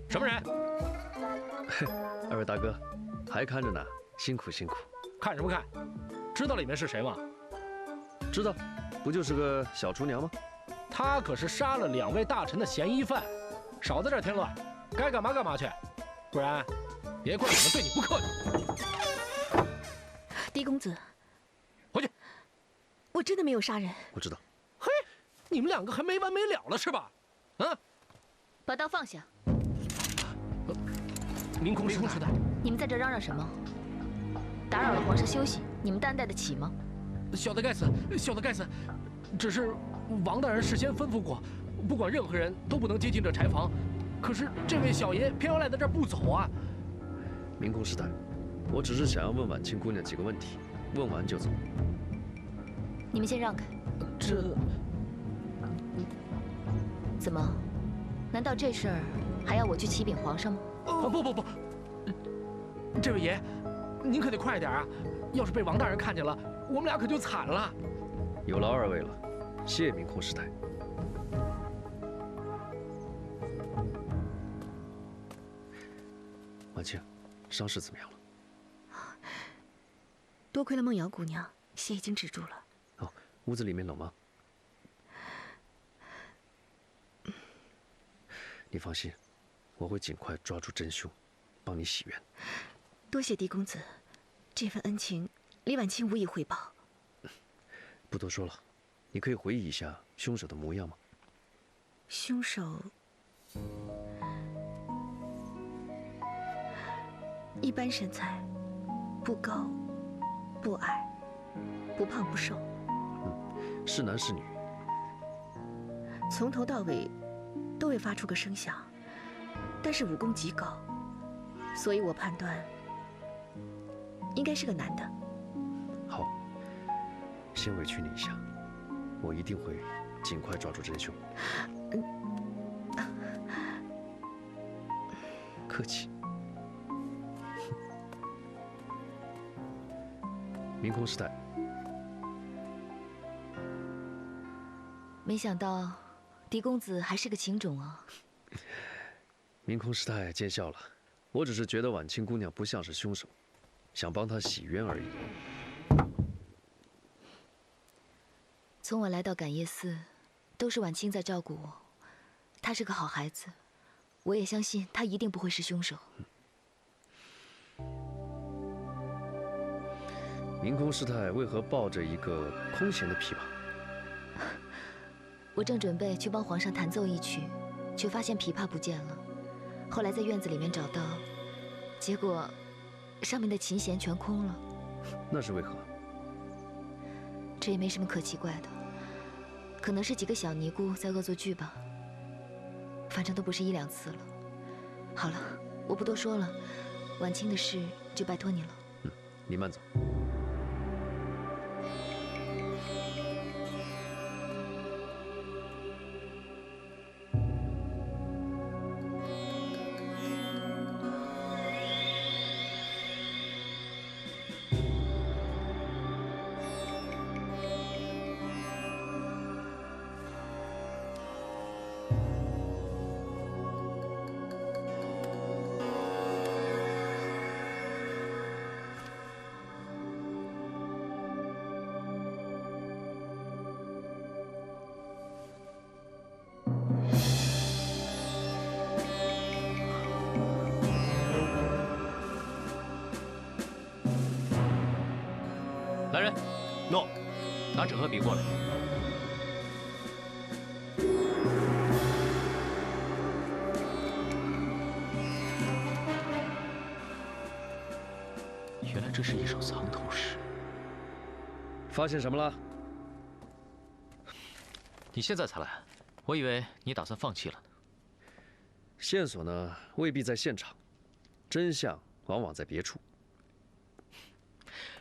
什么人？二位大哥，还看着呢，辛苦辛苦。看什么看？知道里面是谁吗？知道，不就是个小厨娘吗？他可是杀了2位大臣的嫌疑犯，少在这儿添乱，该干嘛干嘛去，不然别怪我们对你不客气。狄公子，回去。我真的没有杀人。我知道。嘿，你们2个还没完没了了是吧？啊！把刀放下。明空时代，你们在这嚷嚷什么？打扰了皇上休息，你们担待得起吗？小的该死，小的该死。只是王大人事先吩咐过，不管任何人都不能接近这柴房。可是这位小爷偏要赖在这儿不走啊！明空师太，我只是想要问婉清姑娘几个问题，问完就走。你们先让开。这怎么？难道这事儿还要我去启禀皇上吗？不，这位爷，您可得快点啊！要是被王大人看见了，我们俩可就惨了。有劳二位了，谢明空师太。婉清，伤势怎么样了？多亏了梦瑶姑娘，血已经止住了。哦，屋子里面冷吗？你放心，我会尽快抓住真凶，帮你洗冤。多谢狄公子，这份恩情李婉清无以回报。不多说了，你可以回忆一下凶手的模样吗？凶手一般身材，不高不矮，不胖不瘦。是男是女？从头到尾都未发出个声响，但是武功极高，所以我判断应该是个男的。好，先委屈你一下，我一定会尽快抓住真凶。客气。明空师太，没想到狄公子还是个情种啊！明空师太见笑了，我只是觉得婉清姑娘不像是凶手，想帮她洗冤而已。从我来到感业寺，都是婉清在照顾我，她是个好孩子，我也相信她一定不会是凶手。明空师太为何抱着一个空弦的琵琶？我正准备去帮皇上弹奏一曲，却发现琵琶不见了。后来在院子里面找到，结果上面的琴弦全空了。那是为何？这也没什么可奇怪的，可能是几个小尼姑在恶作剧吧。反正都不是1、2次了。好了，我不多说了，婉清的事就拜托你了。你慢走。来人，诺，拿纸和笔过来。原来这是一首藏头诗。发现什么了？你现在才来，我以为你打算放弃了呢。线索呢，未必在现场，真相往往在别处。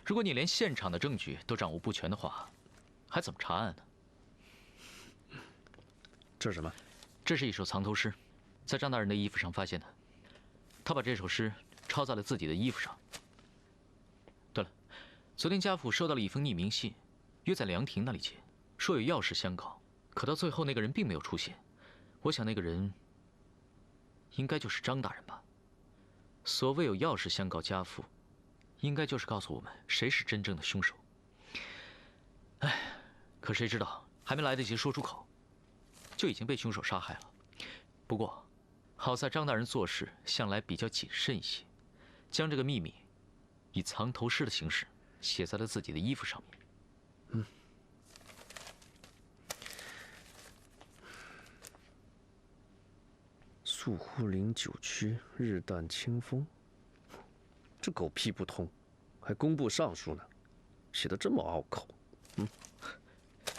如果你连现场的证据都掌握不全的话，还怎么查案呢？这是什么？这是一首藏头诗，在张大人的衣服上发现的。他把这首诗抄在了自己的衣服上。对了，昨天家父收到了一封匿名信，约在凉亭那里见，说有要事相告。可到最后，那个人并没有出现。我想那个人应该就是张大人吧？所谓有要事相告家父，应该就是告诉我们谁是真正的凶手。哎，可谁知道还没来得及说出口，就已经被凶手杀害了。不过，好在张大人做事向来比较谨慎一些，将这个秘密以藏头诗的形式写在了自己的衣服上面。宿护陵九曲，日啖清风。这狗屁不通，还工部尚书呢，写的这么拗口。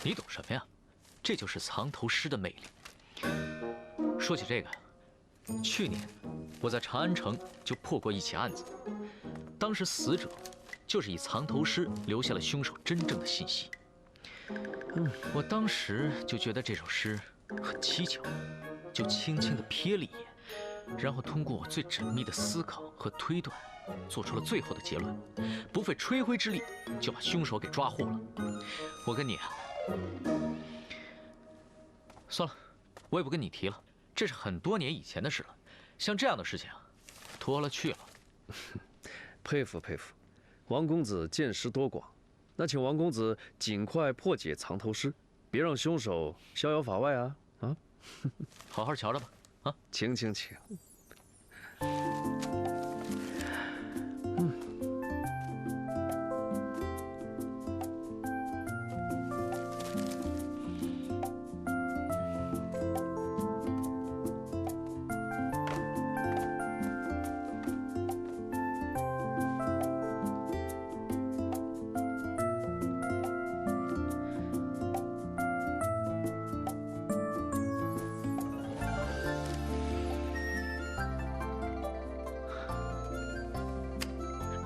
你懂什么呀？这就是藏头诗的魅力。说起这个，去年我在长安城就破过一起案子，当时死者就是以藏头诗留下了凶手真正的信息。我当时就觉得这首诗很蹊跷，就轻轻地瞥了一眼，然后通过我最缜密的思考和推断，做出了最后的结论，不费吹灰之力就把凶手给抓获了。我跟你啊，算了，我也不跟你提了，这是很多年以前的事了。像这样的事情啊，拖了去了。佩服佩服，王公子见识多广。那请王公子尽快破解藏头诗，别让凶手逍遥法外啊！啊，好好瞧着吧。啊，请。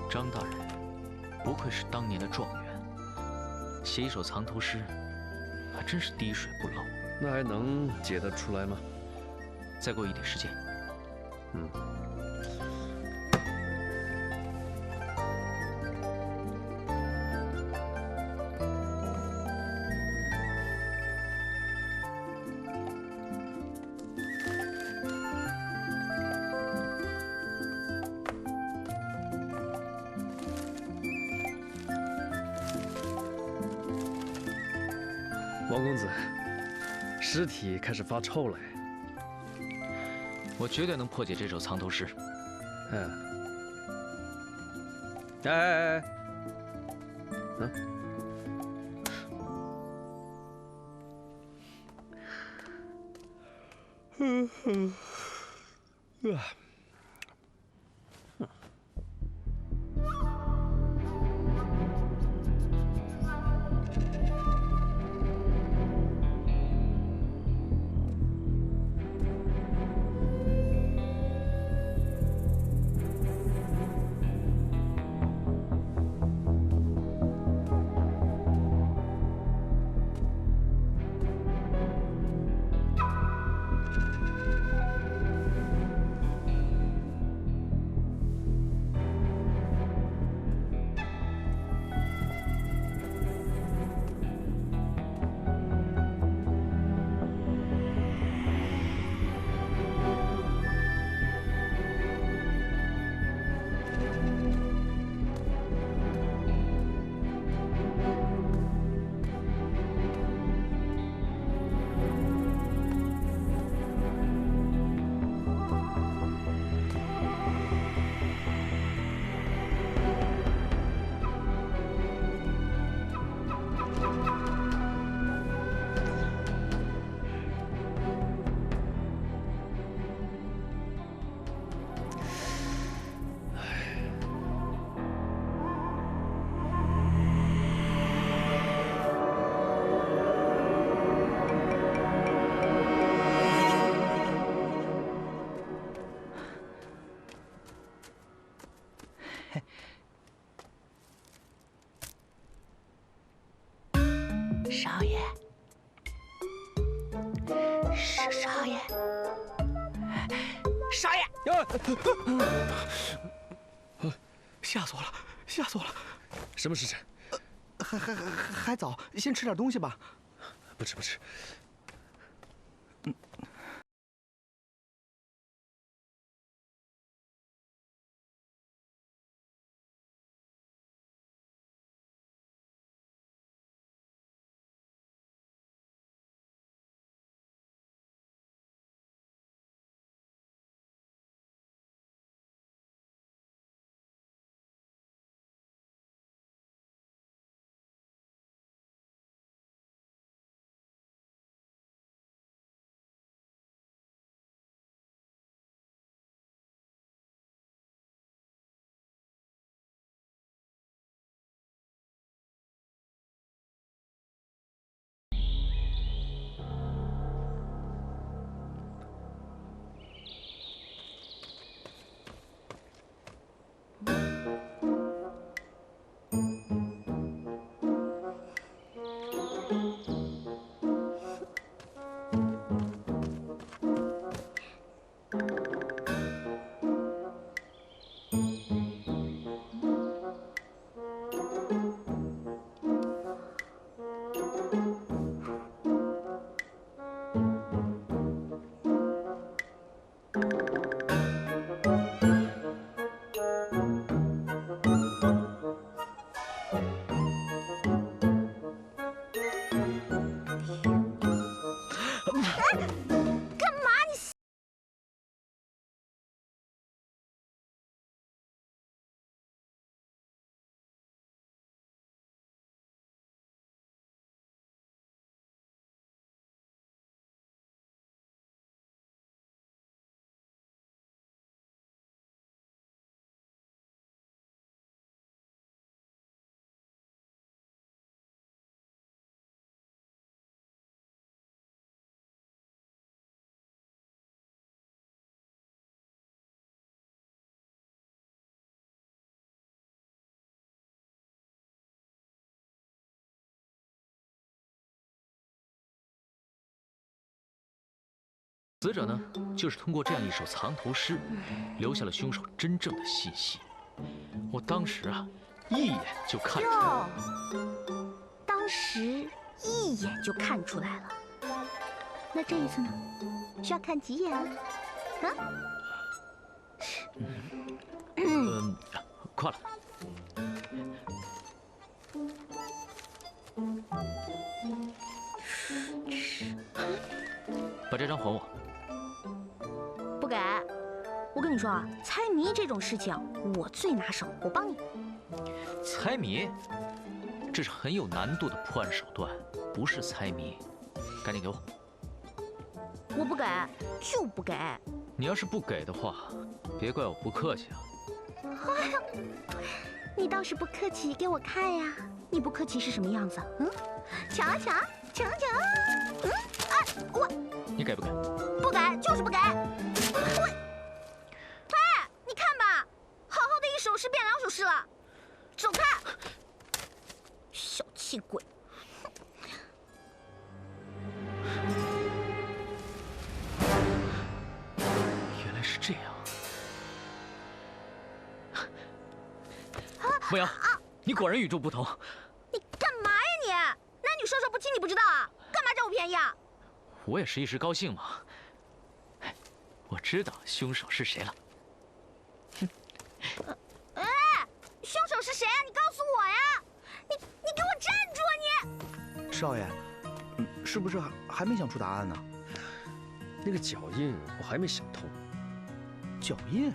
张大人，不愧是当年的状元，写一首藏头诗，还真是滴水不漏。那还能解得出来吗？再给我一点时间。王公子，尸体开始发臭了。我绝对能破解这首藏头诗。哎，少爷，少爷，少爷！吓死我了，吓死我了！什么时辰？还早，先吃点东西吧。不吃。死者呢，就是通过这样一首藏头诗，留下了凶手真正的信息。我当时啊，一眼就看出来了。哟，当时一眼就看出来了。那这一次呢？需要看几眼啊？快了。把这张还我。不给。我跟你说啊，猜谜这种事情我最拿手，我帮你。猜谜，这是很有难度的破案手段，不是猜谜。赶紧给我！我不给，就不给。你要是不给的话，别怪我不客气啊。哎呀，你倒是不客气，给我看呀！你不客气是什么样子？瞧啊瞧啊，瞧啊瞧啊！我你给不给？不给，就是不给。你看吧，好好的一首诗变两首诗了，走开！小气鬼！原来是这样。莫瑶，你果然与众不同。你干嘛呀你？男女授受不亲你不知道啊？干嘛占我便宜啊？我也是一时高兴嘛。我知道凶手是谁了。哎，凶手是谁啊？你告诉我呀！你给我站住啊你！少爷，是不是还没想出答案呢？那个脚印我还没想通。脚印？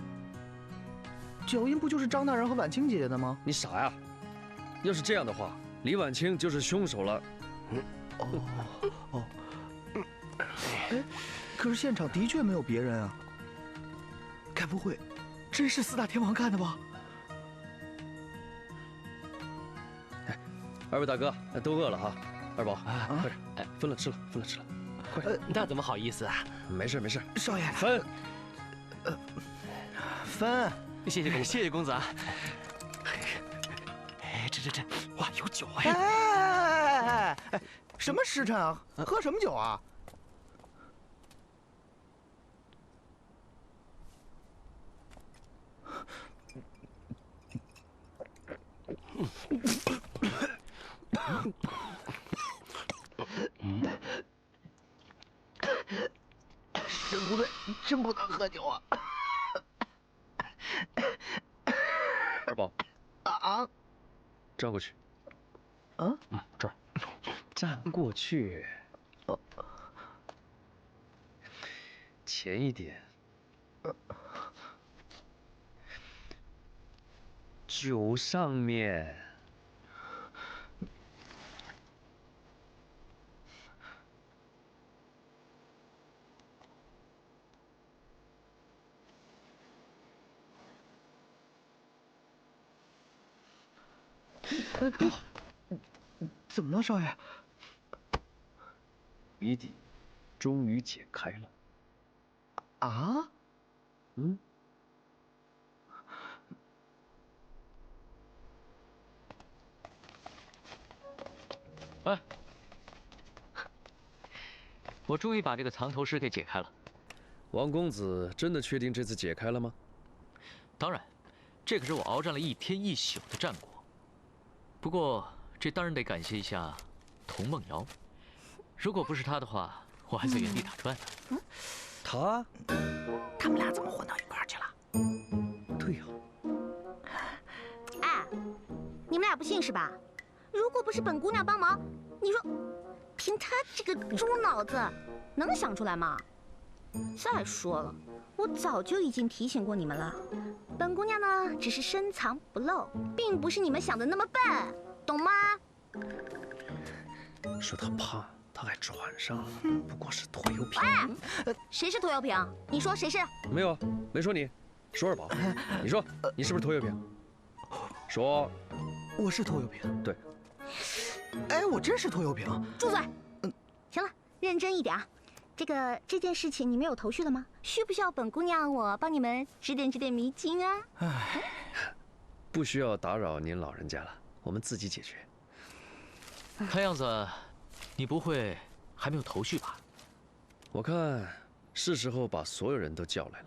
脚印不就是张大人和婉清姐姐的吗？你傻呀！要是这样的话，李婉清就是凶手了。哎，可是现场的确没有别人啊。该不会真是四大天王干的吧？哎，二位大哥都饿了哈。二宝，快点，分了吃了，分了吃了，快！那怎么好意思啊？没事没事，少爷分。分。谢谢公子，谢谢公子啊！哎，这，哇，有酒哎！哎，什么时辰啊？喝什么酒啊？真不对，真不能喝酒啊！二宝，啊，站过去。这儿，站过去。前一点。酒上面。怎么了，少爷？谜底终于解开了。啊？哎，我终于把这个藏头诗给解开了。王公子真的确定这次解开了吗？当然，这可是我鏖战了一天一宿的战果。不过，这当然得感谢一下童梦瑶。如果不是她的话，我还在原地打转呢。他？他们俩怎么混到一块儿去了？对呀。哎，你们俩不信是吧？如果不是本姑娘帮忙，你说，凭她这个猪脑子，能想出来吗？再说了，我早就已经提醒过你们了，本姑娘呢只是深藏不露，并不是你们想的那么笨，懂吗？说他怕，他还转上了，不过是拖油瓶。哎，谁是拖油瓶？你说谁是？没有啊，没说你，说二宝。你说你是不是拖油瓶？说，我是拖油瓶。对。哎，我真是拖油瓶。住嘴！行了，认真一点啊。这件事情你们有头绪了吗？需不需要本姑娘我帮你们指点迷津啊？哎，不需要打扰您老人家了，我们自己解决。看样子，你不会还没有头绪吧？我看是时候把所有人都叫来了。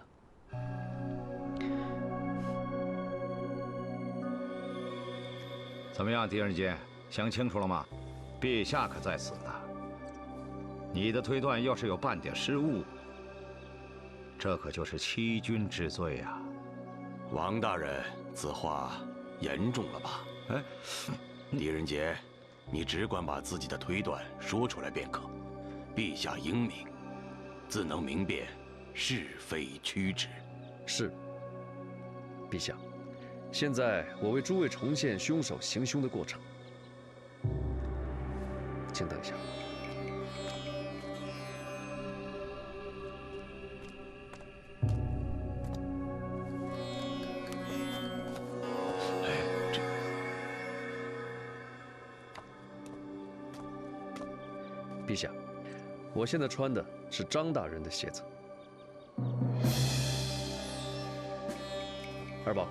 怎么样，狄仁杰，想清楚了吗？陛下可在此呢。你的推断要是有半点失误，这可就是欺君之罪啊！王大人，此话严重了吧？哎，狄仁杰，你只管把自己的推断说出来便可。陛下英明，自能明辨是非曲直。是，陛下。现在我为诸位重现凶手行凶的过程，请等一下。陛下，我现在穿的是张大人的鞋子。二宝，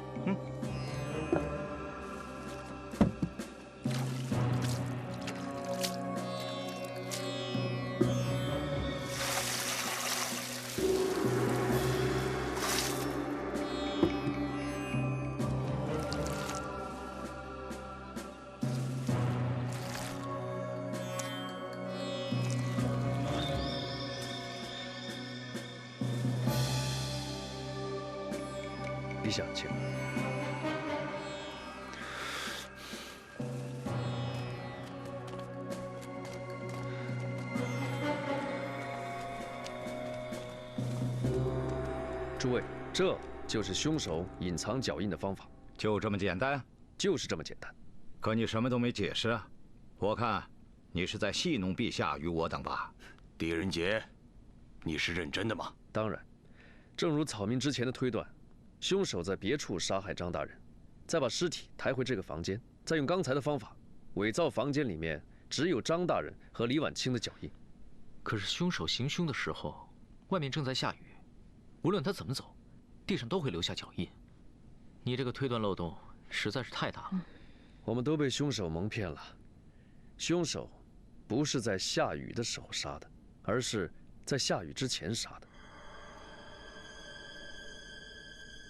陛下，请。诸位，这就是凶手隐藏脚印的方法。就这么简单？就是这么简单。可你什么都没解释啊！我看你是在戏弄陛下与我等吧？狄仁杰，你是认真的吗？当然，正如草民之前的推断。凶手在别处杀害张大人，再把尸体抬回这个房间，再用刚才的方法伪造房间里面只有张大人和李婉清的脚印。可是凶手行凶的时候，外面正在下雨，无论他怎么走，地上都会留下脚印。你这个推断漏洞实在是太大了。我们都被凶手蒙骗了。凶手不是在下雨的时候杀的，而是在下雨之前杀的。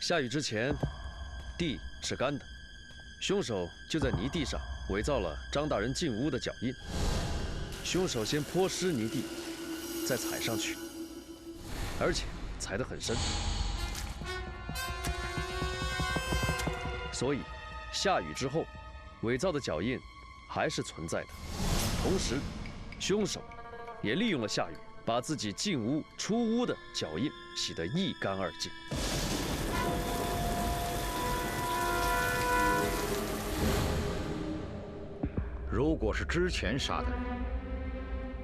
下雨之前，地是干的，凶手就在泥地上伪造了张大人进屋的脚印。凶手先泼湿泥地，再踩上去，而且踩得很深，所以下雨之后，伪造的脚印还是存在的。同时，凶手也利用了下雨，把自己进屋、出屋的脚印洗得一干二净。如果是之前杀的人，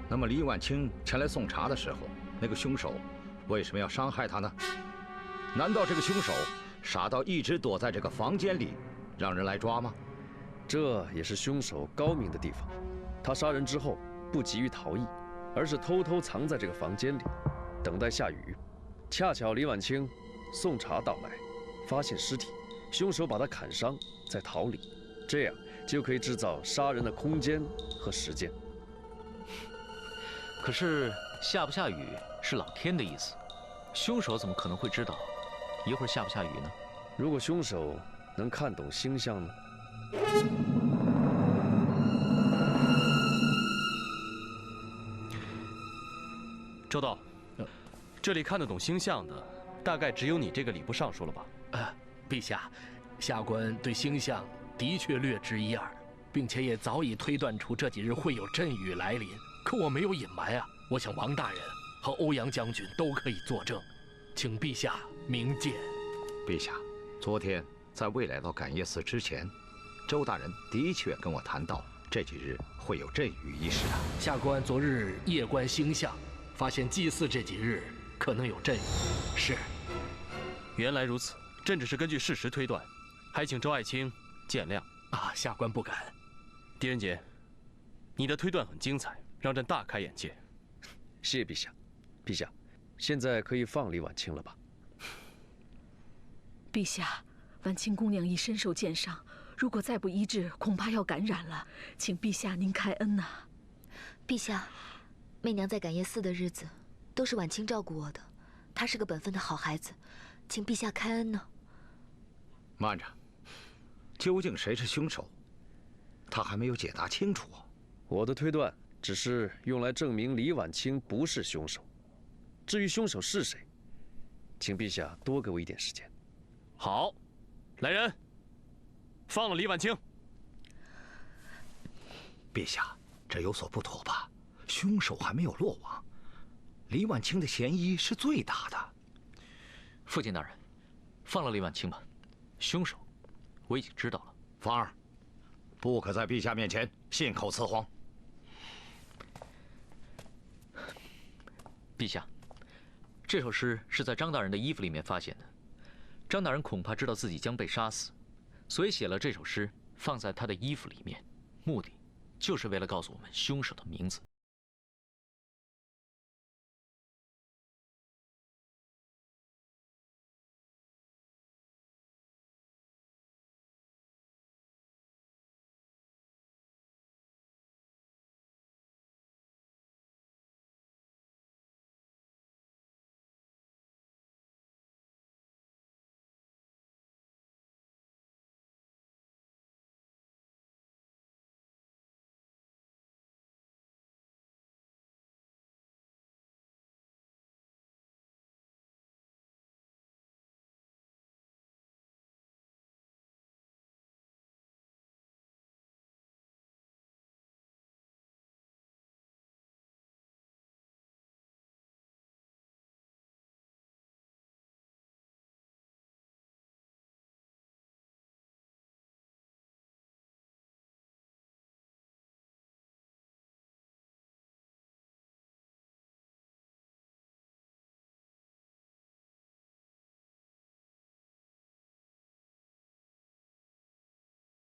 那么李婉清前来送茶的时候，那个凶手为什么要伤害她呢？难道这个凶手傻到一直躲在这个房间里，让人来抓吗？这也是凶手高明的地方。他杀人之后不急于逃逸，而是偷偷藏在这个房间里，等待下雨。恰巧李婉清送茶到来，发现尸体，凶手把他砍伤，再逃离，这样就可以制造杀人的空间和时间。可是下不下雨是老天的意思，凶手怎么可能会知道一会儿下不下雨呢？如果凶手能看懂星象呢？周道，这里看得懂星象的，大概只有你这个礼部尚书了吧？陛下，下官对星象的确略知一二，并且也早已推断出这几日会有阵雨来临。可我没有隐瞒啊，我想王大人和欧阳将军都可以作证，请陛下明鉴。陛下，昨天在未来到感业寺之前，周大人的确跟我谈到这几日会有阵雨一事啊。下官昨日夜观星象，发现祭祀这几日可能有阵雨。是，原来如此，朕只是根据事实推断，还请周爱卿见谅啊。下官不敢。狄仁杰，你的推断很精彩，让朕大开眼界。谢陛下。陛下，现在可以放李婉清了吧？陛下，婉清姑娘已身受箭伤，如果再不医治，恐怕要感染了，请陛下您开恩呐。陛下，媚娘在感业寺的日子，都是婉清照顾我的，他是个本分的好孩子，请陛下开恩呢。慢着，究竟谁是凶手？他还没有解答清楚。我的推断只是用来证明李婉清不是凶手。至于凶手是谁，请陛下多给我一点时间。好，来人，放了李婉清。陛下，这有所不妥吧？凶手还没有落网，李婉清的嫌疑是最大的。父亲大人，放了李婉清吧。凶手，我已经知道了。芳儿，不可在陛下面前信口雌黄。陛下，这首诗是在张大人的衣服里面发现的。张大人恐怕知道自己将被杀死，所以写了这首诗放在他的衣服里面，目的就是为了告诉我们凶手的名字。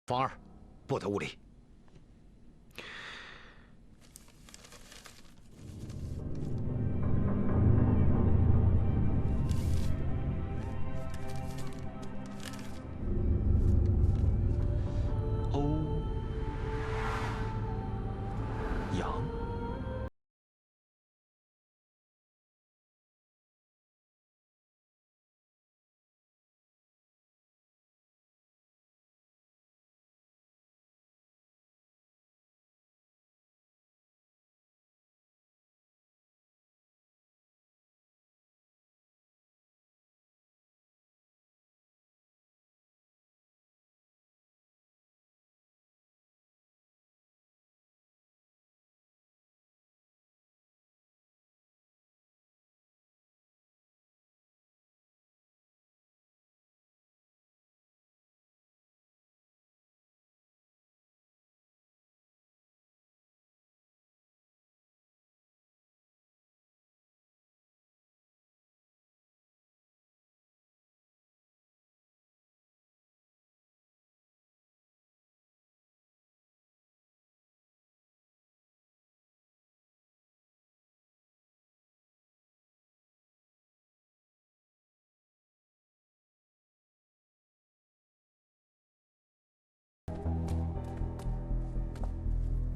芳儿，不得无礼。欧阳。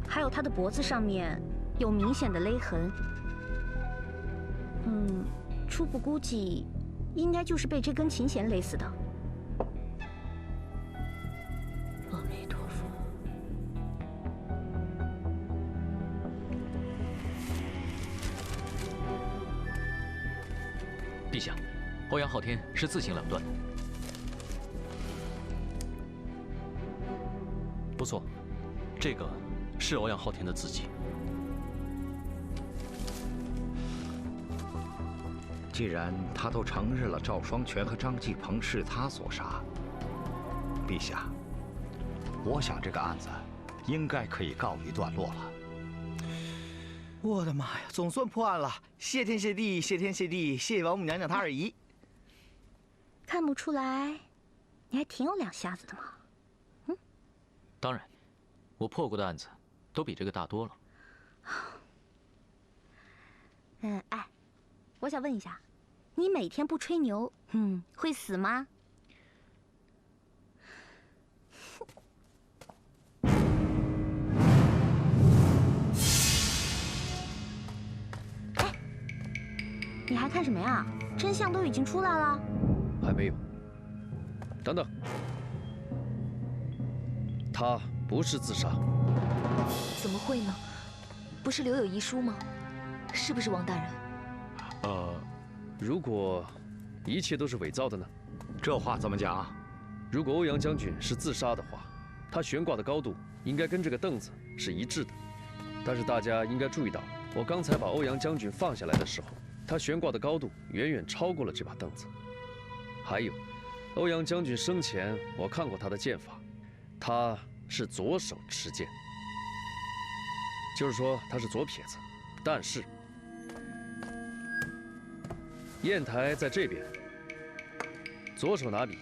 还有他的脖子上面有明显的勒痕。初步估计，应该就是被这根琴弦勒死的。阿弥陀佛。陛下，欧阳昊天是自行了断的。不错，这个是欧阳昊天的字迹。既然他都承认了赵双全和张继鹏是他所杀，陛下，我想这个案子应该可以告一段落了。我的妈呀，总算破案了！谢天谢地，谢天谢地，谢谢王母娘娘她二姨。看不出来，你还挺有两下子的嘛。当然，我破过的案子都比这个大多了。哎，我想问一下，你每天不吹牛，会死吗？你还看什么呀？真相都已经出来了。还没有。等等，他不是自杀。怎么会呢？不是留有遗书吗？是不是王大人？如果一切都是伪造的呢？这话怎么讲？如果欧阳将军是自杀的话，他悬挂的高度应该跟这个凳子是一致的。但是大家应该注意到，我刚才把欧阳将军放下来的时候，他悬挂的高度远远超过了这把凳子。还有，欧阳将军生前我看过他的剑法，他是左手持剑，就是说他是左撇子。但是砚台在这边，左手拿笔，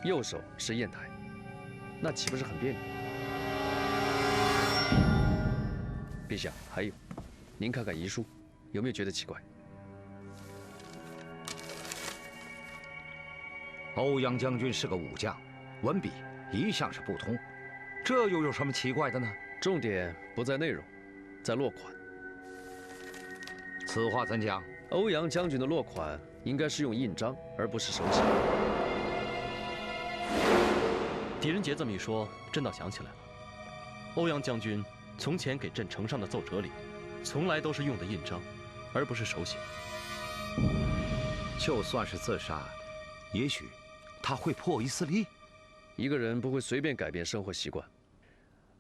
右手是砚台，那岂不是很别扭？陛下，还有，您看看遗书，有没有觉得奇怪？欧阳将军是个武将，文笔一向是不通，这又有什么奇怪的呢？重点不在内容，在落款。此话怎讲？欧阳将军的落款应该是用印章，而不是手写。狄仁杰这么一说，朕倒想起来了，欧阳将军从前给朕呈上的奏折里，从来都是用的印章，而不是手写。就算是自杀，也许他会破一次例。一个人不会随便改变生活习惯。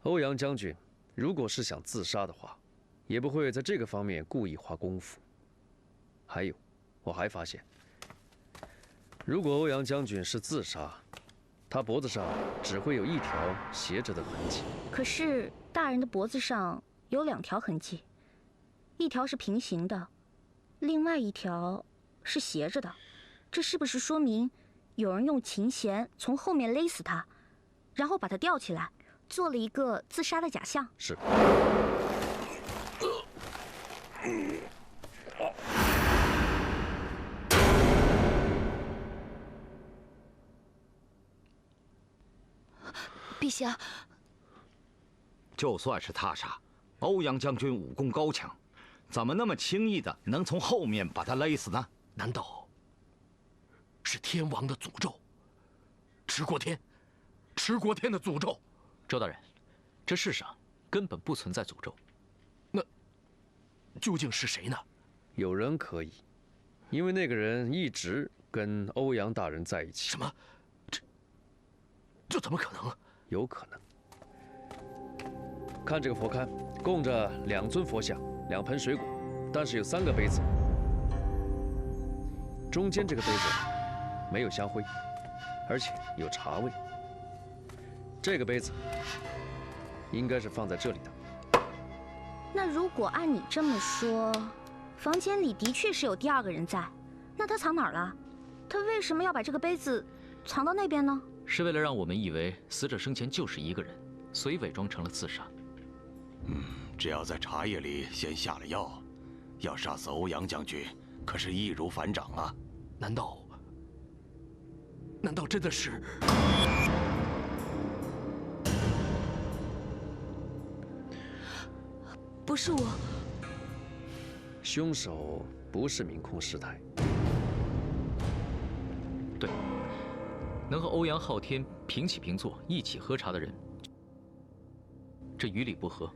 欧阳将军如果是想自杀的话，也不会在这个方面故意花功夫。还有，我还发现，如果欧阳将军是自杀，他脖子上只会有一条斜着的痕迹。可是大人的脖子上有2条痕迹，一条是平行的，另外一条是斜着的。这是不是说明有人用琴弦从后面勒死他，然后把他吊起来，做了一个自杀的假象？是。陛下，就算是他杀，欧阳将军武功高强，怎么那么轻易的能从后面把他勒死呢？难道是天王的诅咒？持国天的诅咒？周大人，这世上根本不存在诅咒。那究竟是谁呢？有人可以，因为那个人一直跟欧阳大人在一起。什么？这怎么可能？有可能。看这个佛龛，供着2尊佛像，2盆水果，但是有3个杯子。中间这个杯子没有香灰，而且有茶味。这个杯子应该是放在这里的。那如果按你这么说，房间里的确是有第2个人在，那他藏哪儿了？他为什么要把这个杯子藏到那边呢？是为了让我们以为死者生前就是一个人，所以伪装成了自杀。只要在茶叶里先下了药，要杀死欧阳将军，可是易如反掌啊！难道真的是？不是我。凶手不是明空师太。对，能和欧阳昊天平起平坐一起喝茶的人，这于理不合。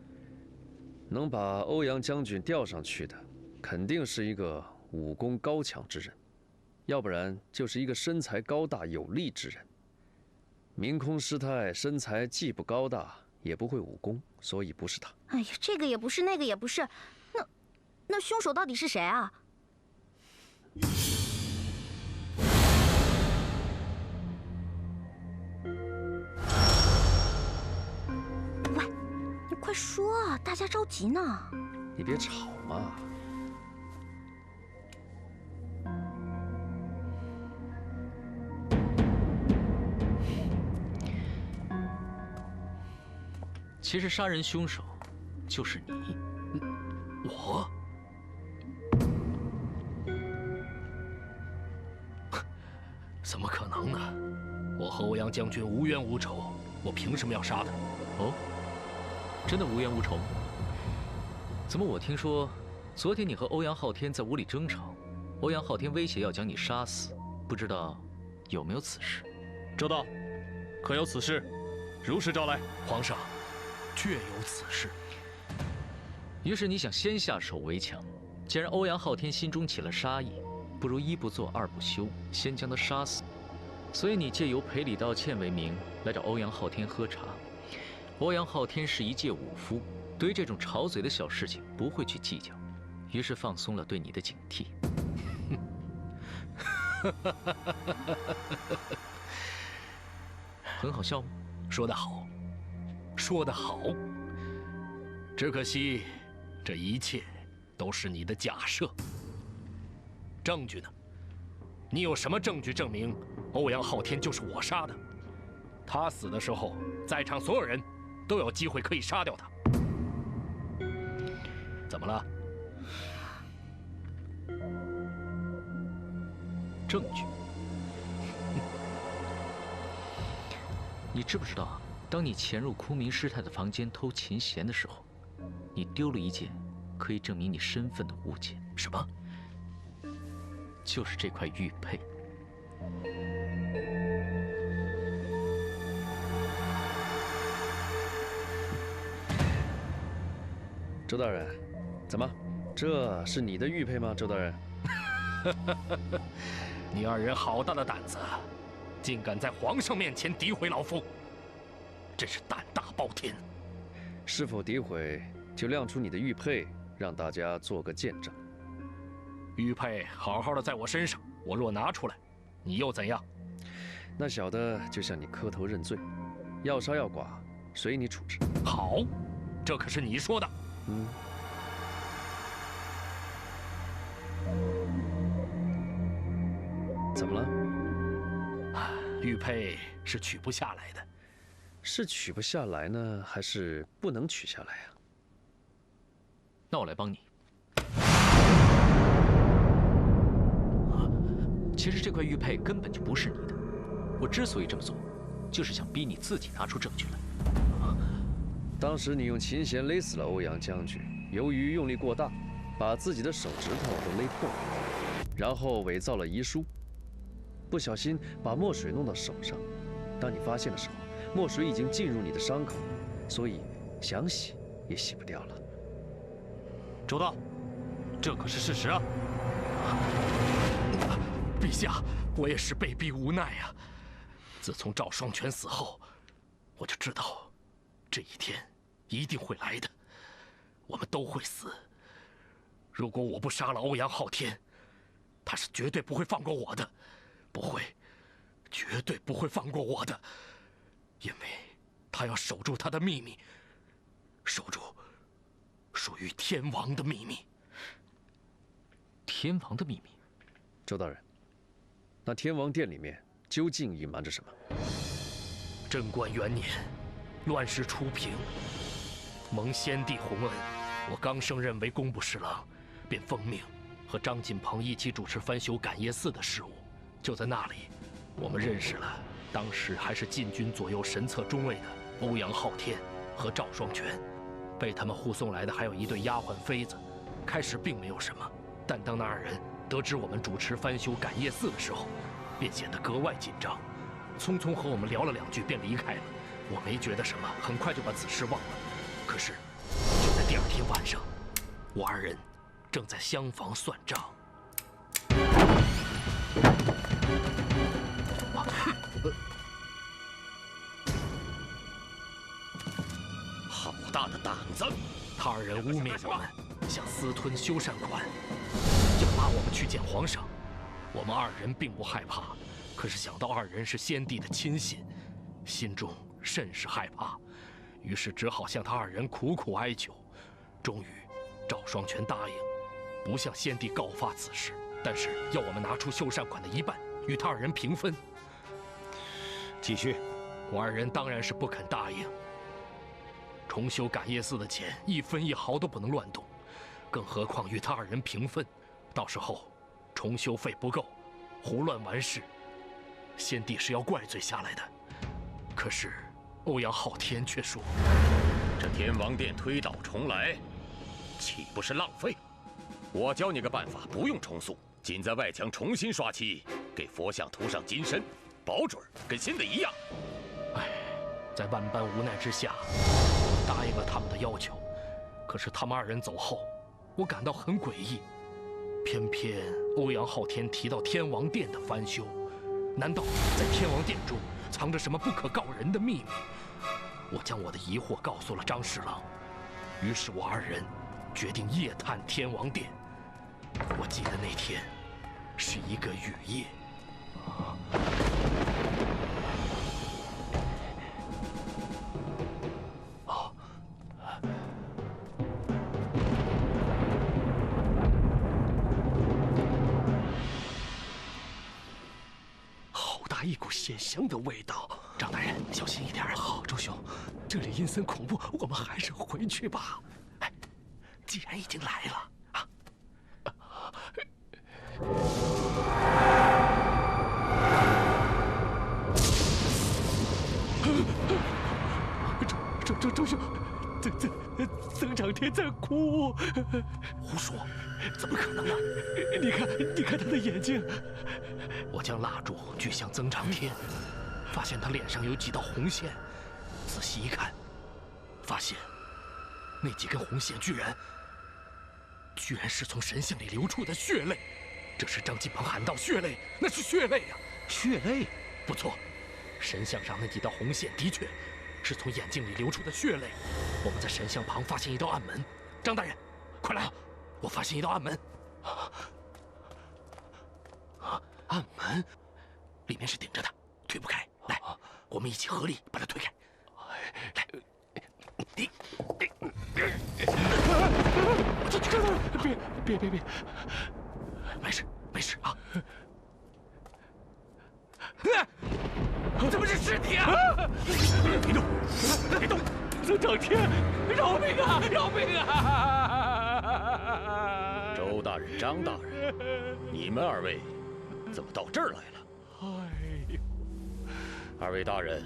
能把欧阳将军吊上去的，肯定是一个武功高强之人，要不然就是一个身材高大有力之人。明空师太身材既不高大，也不会武功，所以不是他。哎呀，这个也不是，那个也不是，那凶手到底是谁啊？喂，你快说啊，大家着急呢。你别吵嘛。其实杀人凶手就是你。我？怎么可能呢？我和欧阳将军无冤无仇，我凭什么要杀他？哦，真的无冤无仇吗？怎么我听说，昨天你和欧阳昊天在屋里争吵，欧阳昊天威胁要将你杀死，不知道有没有此事？周道，可有此事？如实招来。皇上，确有此事。于是你想先下手为强，既然欧阳昊天心中起了杀意，不如一不做二不休，先将他杀死。所以你借由赔礼道歉为名来找欧阳昊天喝茶。欧阳昊天是一介武夫，对于这种吵嘴的小事情不会去计较，于是放松了对你的警惕。很好笑吗？说得好，说得好。只可惜，这一切都是你的假设。证据呢？你有什么证据证明欧阳昊天就是我杀的？他死的时候，在场所有人都有机会可以杀掉他。怎么了？证据？你知不知道，当你潜入空明师太的房间偷琴弦的时候，你丢了一件可以证明你身份的物件？什么？就是这块玉佩。周大人，怎么？这是你的玉佩吗？周大人，你二人好大的胆子，竟敢在皇上面前诋毁老夫，真是胆大包天！是否诋毁，就亮出你的玉佩，让大家做个见证。玉佩好好的在我身上，我若拿出来，你又怎样？那小的就向你磕头认罪，要杀要剐，随你处置。好，这可是你说的。怎么了？玉佩是取不下来的。是取不下来呢，还是不能取下来啊？那我来帮你。其实这块玉佩根本就不是你的，我之所以这么做，就是想逼你自己拿出证据来。当时你用琴弦勒死了欧阳将军，由于用力过大，把自己的手指头都勒破了，然后伪造了遗书，不小心把墨水弄到手上。当你发现的时候，墨水已经进入你的伤口，所以想洗也洗不掉了。周道，这可是事实啊！陛下，我也是被逼无奈啊。自从赵双全死后，我就知道，这一天一定会来的，我们都会死。如果我不杀了欧阳昊天，他是绝对不会放过我的，不会，绝对不会放过我的，因为他要守住他的秘密，守住属于天王的秘密。天王的秘密？周大人，那天王殿里面究竟隐瞒着什么？贞观元年，乱世初平，蒙先帝洪恩，我刚升任为工部侍郎，便奉命和张锦鹏一起主持翻修感业寺的事务。就在那里，我们认识了当时还是禁军左右神策中尉的欧阳昊天和赵双全。被他们护送来的还有一对丫鬟妃子。开始并没有什么，但当那二人得知我们主持翻修感业寺的时候，便显得格外紧张，匆匆和我们聊了2句便离开了。我没觉得什么，很快就把此事忘了。可是，就在第2天晚上，我二人正在厢房算账。好大的胆子！他二人污蔑我们，想私吞修缮款，要拉我们去见皇上。我们二人并不害怕，可是想到二人是先帝的亲信，心中甚是害怕，于是只好向他二人苦苦哀求。终于，赵双全答应不向先帝告发此事，但是要我们拿出修缮款的1半，与他二人平分。继续，我二人当然是不肯答应。重修感业寺的钱1分1毫都不能乱动，更何况与他二人平分，到时候重修费不够，胡乱完事，先帝是要怪罪下来的。可是欧阳昊天却说：“这天王殿推倒重来，岂不是浪费？我教你个办法，不用重塑，仅在外墙重新刷漆，给佛像涂上金身，保准跟新的一样。哎，在万般无奈之下，答应了他们的要求。可是他们二人走后，我感到很诡异。偏偏欧阳昊天提到天王殿的翻修，难道在天王殿中藏着什么不可告人的秘密？我将我的疑惑告诉了张侍郎，于是我二人决定夜探天王殿。我记得那天是一个雨夜。好大一股鲜香的味道！张大人，小心一点。好，周兄，这里阴森恐怖，我们还是回去吧。哎，既然已经来了。 周兄，曾长天在哭。胡说，怎么可能呢？你看他的眼睛。我将蜡烛举向曾长天，发现他脸上有几道红线。仔细一看，发现那几根红线居然是从神像里流出的血泪。这是张继鹏喊道：“血泪，那是血泪呀！”血泪，不错，神像上那几道红线的确。 是从眼睛里流出的血泪。我们在神像旁发现一道暗门，张大人，快来！我发现一道暗门。暗门，里面是顶着的，推不开。来，我们一起合力把它推开。来，你，别，没事啊。怎么是尸体啊！别动！曾长天，饶命啊！饶命啊！周大人、张大人，你们二位怎么到这儿来了？哎呦，二位大人，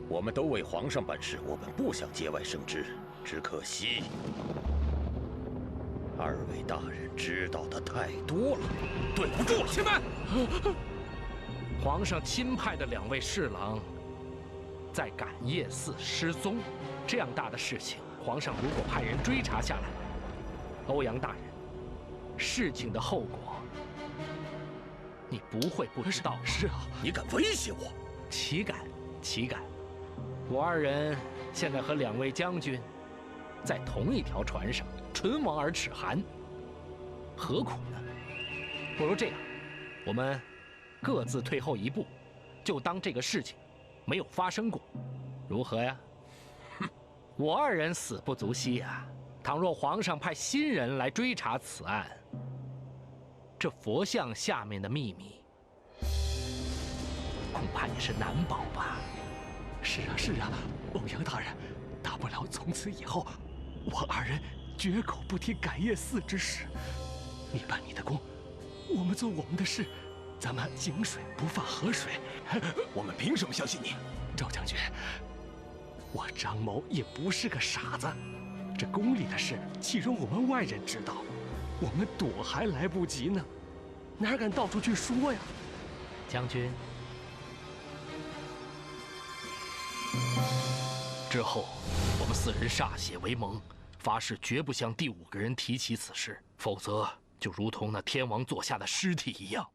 我们都为皇上办事，我们不想节外生枝，只可惜二位大人知道的太多了，对不住了，且慢！皇上亲派的2位侍郎在感业寺失踪，这样大的事情，皇上如果派人追查下来，欧阳大人，事情的后果你不会不知道。是啊，你敢威胁我？岂敢！我二人现在和2位将军在同一条船上，唇亡而齿寒，何苦呢？不如这样，我们 各自退后一步，就当这个事情没有发生过，如何呀？我二人死不足惜呀。倘若皇上派新人来追查此案，这佛像下面的秘密，恐怕也是难保吧。是啊，欧阳大人，大不了从此以后，我二人绝口不提感业寺之事。你办你的公，我们做我们的事。 咱们井水不犯河水，我们凭什么相信你，赵将军？我张某也不是个傻子，这宫里的事岂容我们外人知道？我们躲还来不及呢，哪敢到处去说呀？将军，之后我们4人歃血为盟，发誓绝不向第5个人提起此事，否则就如同那天王座下的尸体一样。